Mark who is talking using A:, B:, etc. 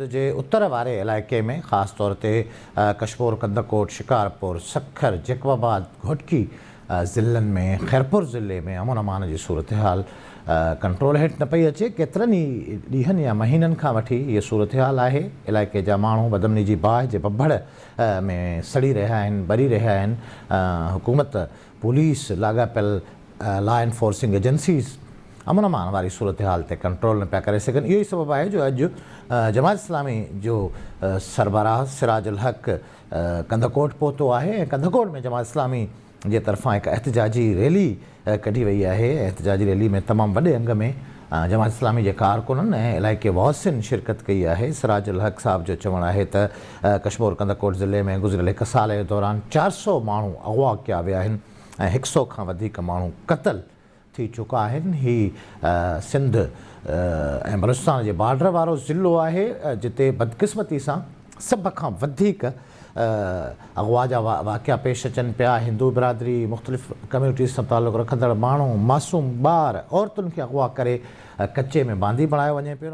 A: सिंध जे उत्तर वारे इलाइक़े में ख़ासि तौर ते कशमोर, कंदकोट, शिकारपुर, सखर, जैकबाबाद, घोटकी ज़िलनि में, खैरपुर ज़िले में अमन अमान जी सूरत हाल कंट्रोल हेठि न पई अचे। केतिरनि ई ॾींहंनि या महीननि खां वठी हीअ सूरत हाल आहे। इलाइक़े जा माण्हू बदमनी जी बाहि जे बब्बड़ में सड़ी रहिया आहिनि, ॿरी रहिया आहिनि। हुकूमत, पुलिस, लाॻापियल लॉ एनफोर्सिंग एजेंसीज़ अमन अमान वारी सूरत हाल ते कंट्रोल न पिया करे सघनि। इहो ई सबबु आहे जो अॼु जमात इस्लामी जो सरबराह सिराज उल हक़ कंदकोट पहुतो आहे ऐं कंदकोट में जमात इस्लामी जे तरफ़ां हिकु एहतजाजी रैली कढी वई आहे। एहतजाजी रैली में तमामु वॾे अंग में जमात इस्लामी जे कारकुननि ऐं इलाइक़े वासियुनि शिरकत कई आहे। सिराज उल हक़ साहब जो चवणु आहे त कशमोर कंदकोट ज़िले में गुज़िरियल हिकु साल जे दौरान 400 माण्हू अगवा कया विया आहिनि ऐं 100 खां वधीक माण्हू क़तल थी चुका आहिनि। हीअ सिंध ऐं बलूचिस्तान जे बॉर्डर वारो ज़िलो आहे जिते बदकिस्मती सां सभ खां वधीक अगवा जा वाक़िया पेश अचनि पिया। हिंदू बिरादरी, मुख़्तलिफ़ कम्यूनिटीज़ सां तालुक़ु रखंदड़ माण्हू, मासूम ॿार, औरतुनि खे अगवा करे कचे में बांदी बणायो वञे पियो।